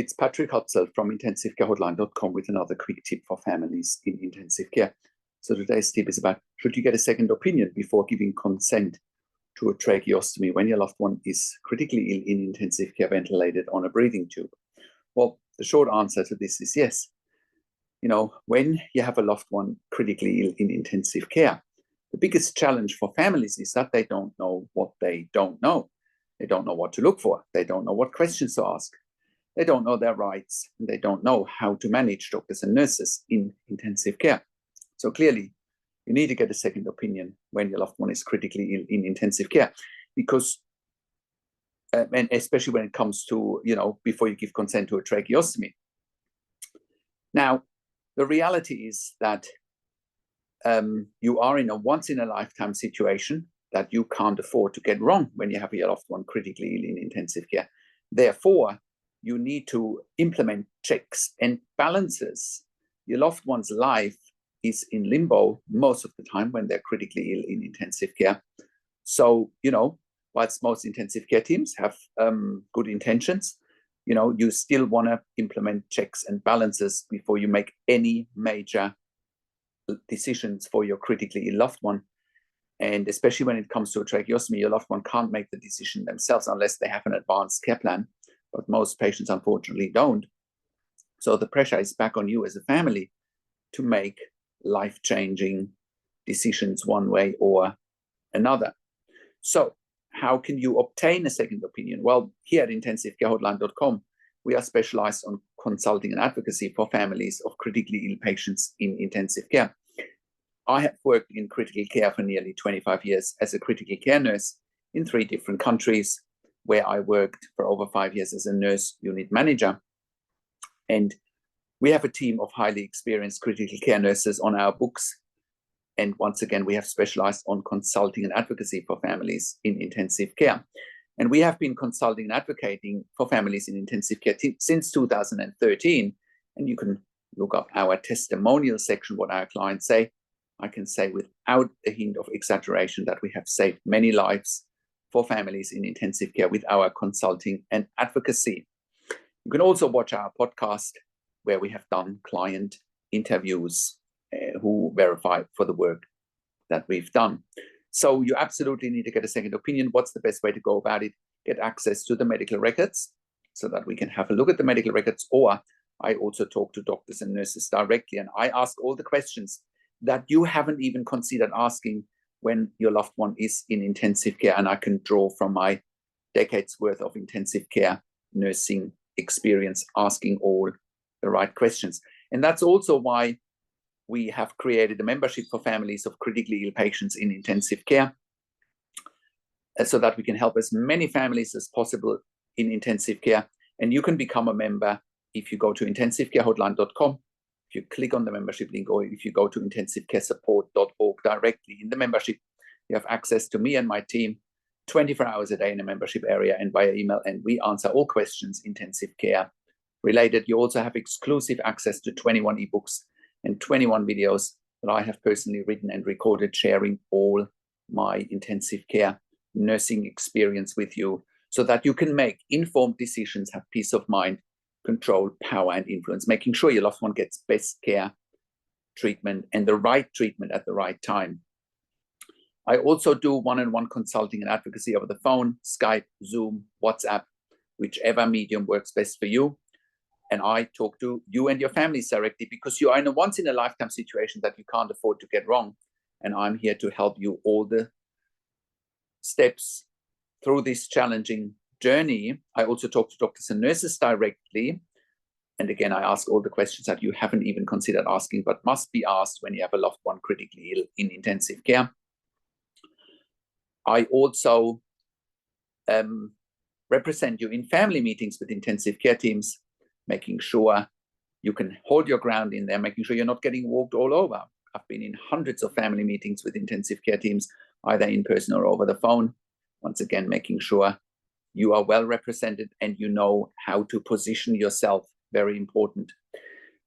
It's Patrick Hutzel from intensivecarehotline.com with another quick tip for families in intensive care. So today's tip is about, should you get a second opinion before giving consent to a tracheostomy when your loved one is critically ill in intensive care, ventilated on a breathing tube? Well, the short answer to this is yes. When you have a loved one critically ill in intensive care, the biggest challenge for families is that they don't know what they don't know. They don't know what to look for. They don't know what questions to ask. They don't know their rights, and they don't know how to manage doctors and nurses in intensive care. So clearly, you need to get a second opinion when your loved one is critically ill in intensive care, because, and especially when it comes to, before you give consent to a tracheostomy. Now, the reality is that you are in a once-in-a-lifetime situation that you can't afford to get wrong when you have your loved one critically ill in intensive care. Therefore, you need to implement checks and balances. Your loved one's life is in limbo most of the time when they're critically ill in intensive care. So, whilst most intensive care teams have good intentions, you still want to implement checks and balances before you make any major decisions for your critically ill loved one. And especially when it comes to a tracheostomy, your loved one can't make the decision themselves unless they have an advanced care plan. But most patients, unfortunately, don't. So the pressure is back on you as a family to make life-changing decisions one way or another. So how can you obtain a second opinion? Well, here at intensivecarehotline.com, we are specialized on consulting and advocacy for families of critically ill patients in intensive care. I have worked in critical care for nearly 25 years as a critical care nurse in 3 different countries, where I worked for over 5 years as a nurse unit manager. And we have a team of highly experienced critical care nurses on our books. And once again, we have specialized on consulting and advocacy for families in intensive care. And we have been consulting and advocating for families in intensive care since 2013. And you can look up our testimonial section, what our clients say. I can say without a hint of exaggeration that we have saved many lives for families in intensive care with our consulting and advocacy. You can also watch our podcast where we have done client interviews who verify for the work that we've done. So you absolutely need to get a second opinion. What's the best way to go about it? Get access to the medical records so that we can have a look at the medical records, or I also talk to doctors and nurses directly, and I ask all the questions that you haven't even considered asking when your loved one is in intensive care, and I can draw from my decades worth of intensive care nursing experience asking all the right questions. And that's also why we have created a membership for families of critically ill patients in intensive care, so that we can help as many families as possible in intensive care. And you can become a member if you go to intensivecarehotline.com. If you click on the membership link, or if you go to intensivecaresupport.org directly in the membership, you have access to me and my team 24 hours a day in the membership area and via email, and we answer all questions intensive care related. You also have exclusive access to 21 ebooks and 21 videos that I have personally written and recorded, sharing all my intensive care nursing experience with you, so that you can make informed decisions, have peace of mind, control, power, and influence, making sure your loved one gets best care, treatment, and the right treatment at the right time. I also do one-on-one consulting and advocacy over the phone, Skype, Zoom, WhatsApp, whichever medium works best for you. And I talk to you and your families directly, because you are in a once-in-a-lifetime situation that you can't afford to get wrong. And I'm here to help you all the steps through this challenging journey. I also talk to doctors and nurses directly. And again, I ask all the questions that you haven't even considered asking, but must be asked when you have a loved one critically ill in intensive care. I also represent you in family meetings with intensive care teams, making sure you can hold your ground in there, making sure you're not getting walked all over. I've been in hundreds of family meetings with intensive care teams, either in person or over the phone. Once again, making sure you are well represented and you know how to position yourself. Very important.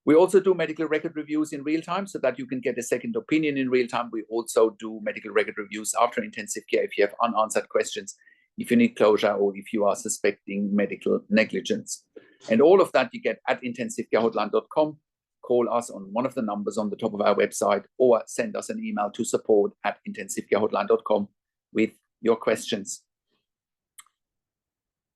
We also do medical record reviews in real time so that you can get a second opinion in real time. We also do medical record reviews after intensive care if you have unanswered questions, if you need closure, or if you are suspecting medical negligence. And all of that you get at intensivecarehotline.com. Call us on one of the numbers on the top of our website, or send us an email to support@intensivecarehotline.com with your questions.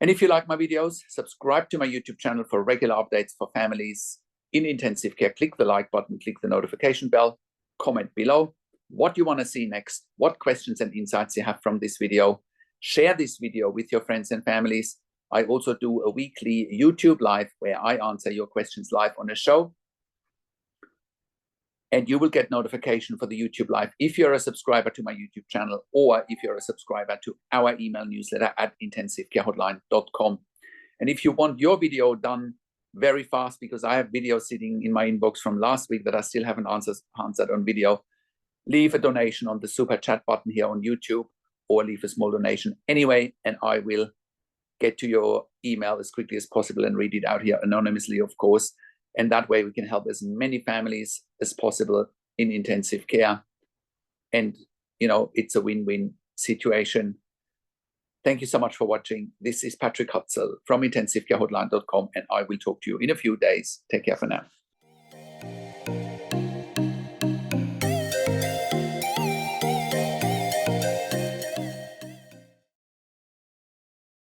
And if you like my videos, subscribe to my YouTube channel for regular updates for families in intensive care. Click the like button, click the notification bell, comment below what you want to see next, what questions and insights you have from this video. Share this video with your friends and families. I also do a weekly YouTube live where I answer your questions live on a show. And you will get notification for the YouTube live if you're a subscriber to my YouTube channel, or if you're a subscriber to our email newsletter at intensivecarehotline.com. And if you want your video done very fast, because I have videos sitting in my inbox from last week that I still haven't answered on video, leave a donation on the super chat button here on YouTube, or leave a small donation anyway, and I will get to your email as quickly as possible and read it out here anonymously, of course. And that way we can help as many families as possible in intensive care. And, you know, it's a win-win situation. Thank you so much for watching. This is Patrick Hutzel from intensivecarehotline.com, and I will talk to you in a few days. Take care for now.